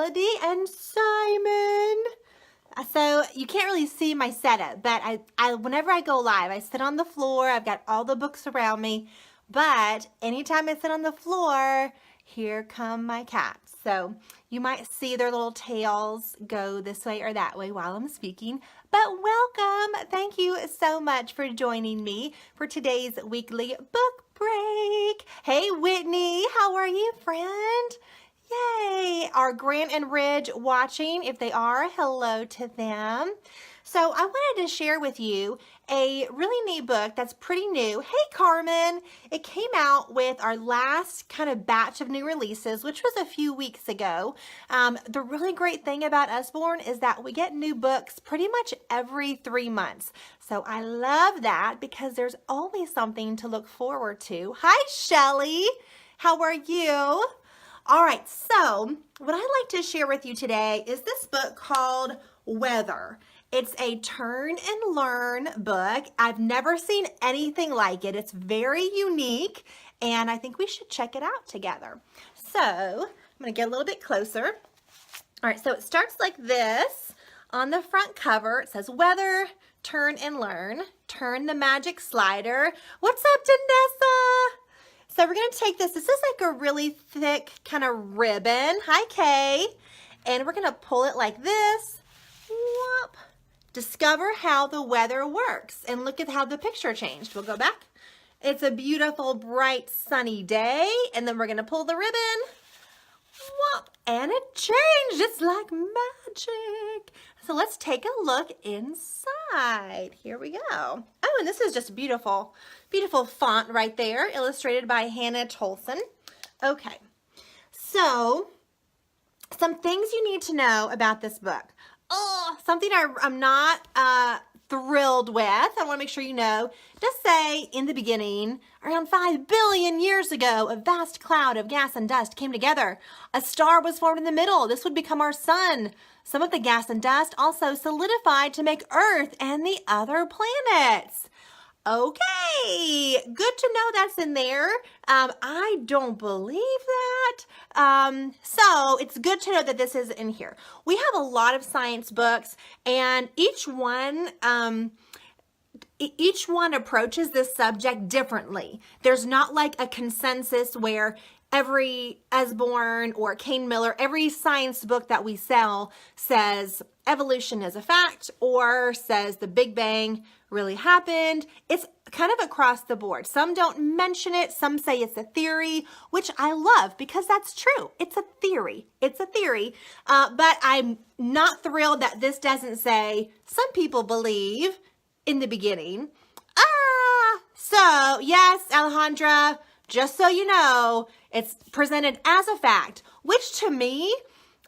Melody and Simon. So you can't really see my setup, but I whenever I go live, I sit on the floor. I've got all the books around me, but anytime I sit on the floor, here come my cats. So you might see their little tails go this way or that way while I'm speaking, but welcome. Thank you so much for joining me for today's weekly book break. Hey, Whitney, how are you, friend? Yay! Are Grant and Ridge watching? If they are, hello to them. So I wanted to share with you a really neat book that's pretty new. Hey, Carmen! It came out with our last kind of batch of new releases, which was a few weeks ago. The really great thing about Usborne is that we get new books pretty much every 3 months. So I love that because there's always something to look forward to. Hi, Shelly! How are you? All right, so what I'd like to share with you today is this book called Weather. It's a turn and learn book. I've never seen anything like it. It's very unique, and I think we should check it out together. So I'm going to get a little bit closer. All right, so it starts like this. On the front cover, it says Weather, Turn and Learn. Turn the magic slider. What's up, Danessa? So we're going to take this. This is like a really thick kind of ribbon. Hi, Kay. And we're going to pull it like this. Whoop. Discover how the weather works. And look at how the picture changed. We'll go back. It's a beautiful, bright, sunny day. And then we're going to pull the ribbon. Whoop. And it changed. It's like magic. So let's take a look inside. Here we go. Oh, and this is just beautiful. Beautiful font right there, illustrated by Hannah Tolson. Okay, so some things you need to know about this book. Oh, something I'm not thrilled with. I want to make sure you know. It does say in the beginning, around 5 billion years ago, a vast cloud of gas and dust came together. A star was formed in the middle. This would become our sun. Some of the gas and dust also solidified to make Earth and the other planets. Okay, good to know that's in there. I don't believe that. So it's good to know that this is in here. We have a lot of science books, and each one approaches this subject differently. There's not like a consensus where every Usborne or Kane Miller, every science book that we sell says evolution is a fact or says the Big Bang really happened. It's kind of across the board. Some don't mention it. Some say it's a theory, which I love because that's true. It's a theory. It's a theory. But I'm not thrilled that this doesn't say some people believe in the beginning. So yes, Alejandra, just so you know, it's presented as a fact, which to me,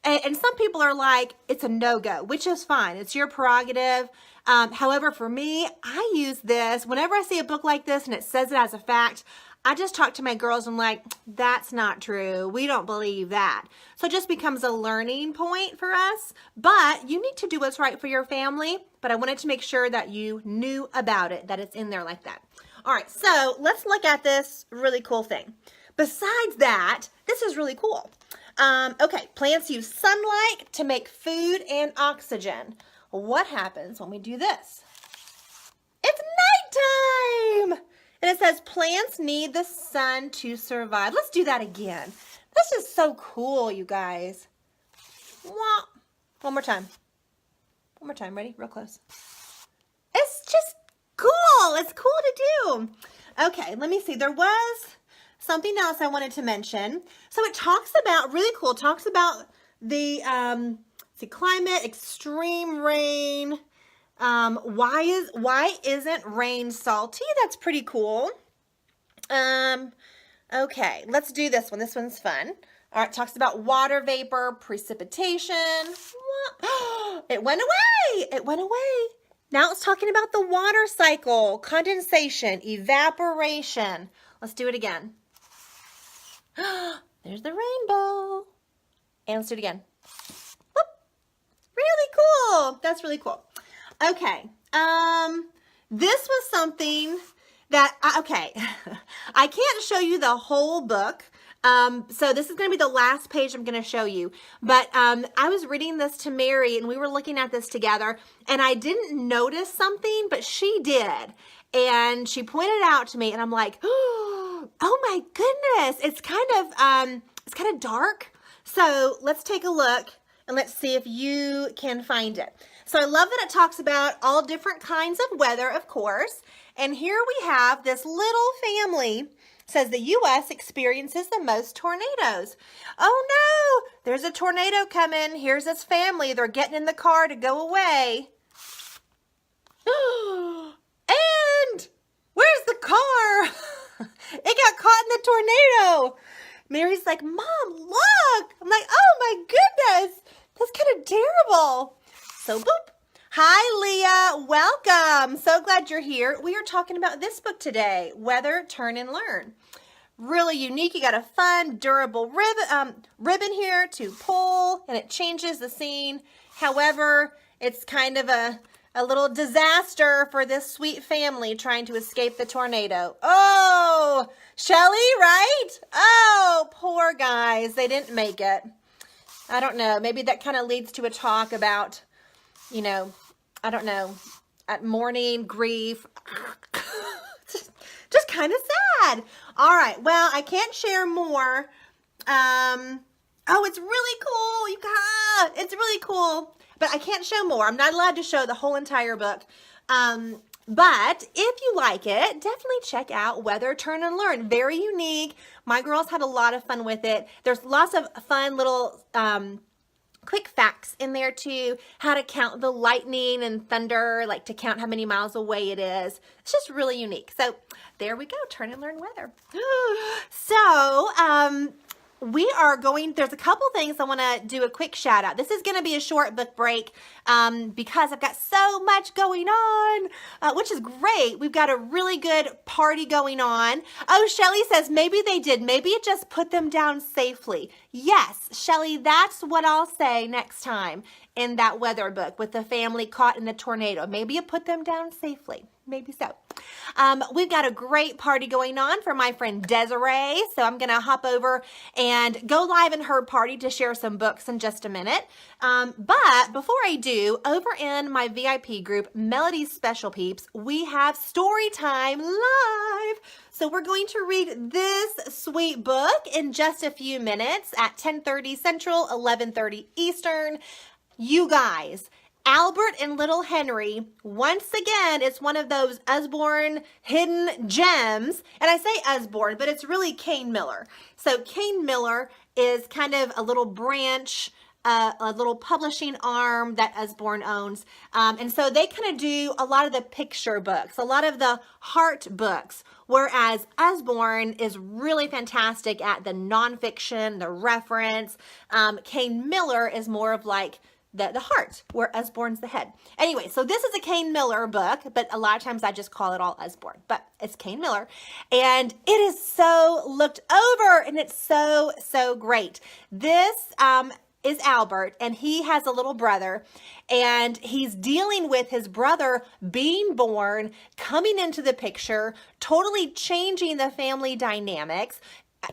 and some people are like, it's a no-go, which is fine. It's your prerogative. However, for me, I use this whenever I see a book like this and it says it as a fact. I just talk to my girls and I'm like, that's not true. We don't believe that. So it just becomes a learning point for us. But you need to do what's right for your family. But I wanted to make sure that you knew about it, that it's in there like that. All right, so let's look at this really cool thing. Besides that, this is really cool. Okay, plants use sunlight to make food and oxygen. What happens when we do this? It's nighttime! And it says plants need the sun to survive. Let's do that again. This is so cool, you guys. One more time. One more time. Ready? Real close. It's just cool. It's cool to do. Okay, let me see. There was something else I wanted to mention. So it talks about, really cool, talks about the climate, extreme rain. Why isn't rain salty? That's pretty cool. Okay, let's do this one. This one's fun. All right, talks about water vapor, precipitation. It went away. It went away. Now it's talking about the water cycle, condensation, evaporation. Let's do it again. There's the rainbow. And let's do it again. Whoop. Really cool. That's really cool. Okay. This was something that, okay, I can't show you the whole book. So this is going to be the last page I'm going to show you. But I was reading this to Mary, and we were looking at this together, and I didn't notice something, but she did. And she pointed out to me, and I'm like, oh my goodness, it's kind of dark. So let's take a look, and let's see if you can find it. So I love that it talks about all different kinds of weather, of course. And here we have this little family. Says the U.S. experiences the most tornadoes. Oh no, there's a tornado coming. Here's this family. They're getting in the car to go away. And where's the car? It got caught in the tornado. Mary's like, Mom, look. I'm like, oh my goodness, that's kind of terrible. So boop. Hi, Leah. Welcome. So glad you're here. We are talking about this book today, Weather, Turn, and Learn. Really unique. You got a fun, durable ribbon here to pull, and it changes the scene. However, it's kind of a little disaster for this sweet family trying to escape the tornado. Oh, Shelley, right? Oh, poor guys. They didn't make it. I don't know. Maybe that kind of leads to a talk about, you know, I don't know, at mourning, grief, just kind of sad. All right, well, I can't share more. Oh, it's really cool, you guys. It's really cool, but I can't show more. I'm not allowed to show the whole entire book. But if you like it, definitely check out Weather, Turn, and Learn. Very unique. My girls had a lot of fun with it. There's lots of fun little quick facts in there too, how to count the lightning and thunder, like to count how many miles away it is. It's just really unique. So there we go, Turn and Learn Weather. So we are going, there's a couple things I want to do a quick shout out. This is going to be a short book break because I've got so much going on, which is great. We've got a really good party going on. Oh, Shelley says maybe they did. Maybe it just put them down safely. Yes, Shelley, that's what I'll say next time in that weather book with the family caught in the tornado. Maybe it put them down safely. Maybe so. We've got a great party going on for my friend Desiree. So I'm going to hop over and go live in her party to share some books in just a minute. But before I do, over in my VIP group, Melody's Special Peeps, we have Storytime live. So we're going to read this sweet book in just a few minutes at 10:30 Central, 11:30 Eastern. You guys, Albert and Little Henry, once again, it's one of those Usborne hidden gems. And I say Usborne, but it's really Kane Miller. So Kane Miller is kind of a little branch, a little publishing arm that Usborne owns. And so they kind of do a lot of the picture books, a lot of the heart books, whereas Usborne is really fantastic at the nonfiction, the reference. Kane Miller is more of like the heart, where Usborne's the head. Anyway, so this is a Kane Miller book, but a lot of times I just call it all Usborne, but it's Kane Miller. And it is so looked over, and it's so, so great. This is Albert, and he has a little brother, and he's dealing with his brother being born, coming into the picture, totally changing the family dynamics.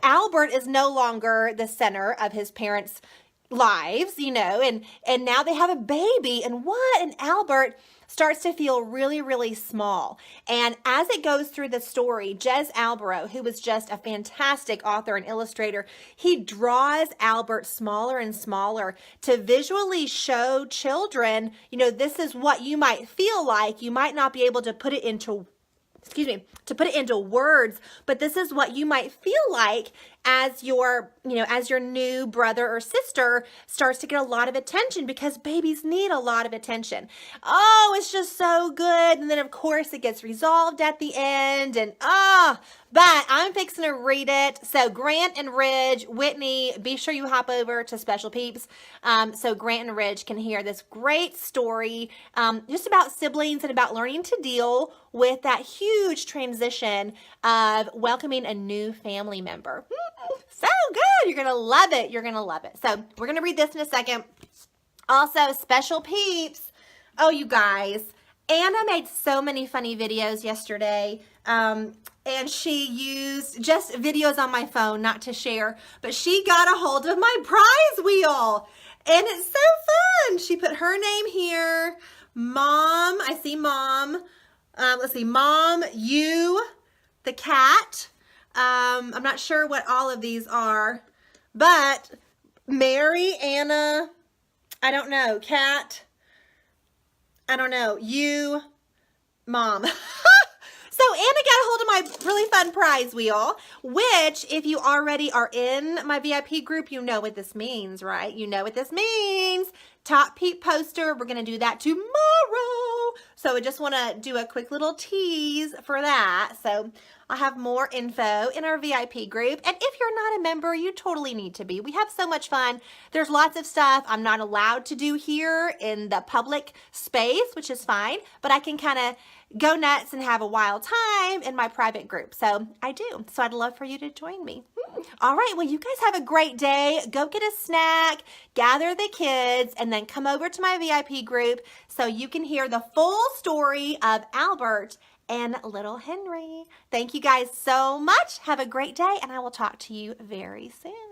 Albert is no longer the center of his parents' lives, you know, and now they have a baby, and Albert starts to feel really, really small. And as it goes through the story, Jez Alborough, who was just a fantastic author and illustrator, he draws Albert smaller and smaller to visually show children, you know, this is what you might feel like. You might not be able to put it into words, but this is what you might feel like as your new brother or sister starts to get a lot of attention, because babies need a lot of attention. Oh, it's just so good. And then of course it gets resolved at the end, and but I'm fixing to read it. So Grant and Ridge, Whitney, be sure you hop over to Special Peeps so Grant and Ridge can hear this great story just about siblings and about learning to deal with that huge transition of welcoming a new family member. So good. You're going to love it. You're going to love it. So we're going to read this in a second. Also, Special Peeps. Oh, you guys, Anna made so many funny videos yesterday, and she used just videos on my phone, not to share, but she got a hold of my prize wheel, and it's so fun. She put her name here. Mom, I see Mom. Let's see, Mom, you, the cat. I'm not sure what all of these are, but Mary, Anna, I don't know, cat, I don't know, you, Mom. So Anna got a hold of my really fun prize wheel, which if you already are in my VIP group, you know what this means, right? You know what this means. Top peep poster. We're going to do that tomorrow. So I just want to do a quick little tease for that. So I'll have more info in our VIP group. And if you're not a member, you totally need to be. We have so much fun. There's lots of stuff I'm not allowed to do here in the public space, which is fine, but I can kind of go nuts and have a wild time in my private group. So I do. So I'd love for you to join me. All right. Well, you guys have a great day. Go get a snack, gather the kids, and then come over to my VIP group so you can hear the full story of Albert and little Henry. Thank you guys so much. Have a great day, and I will talk to you very soon.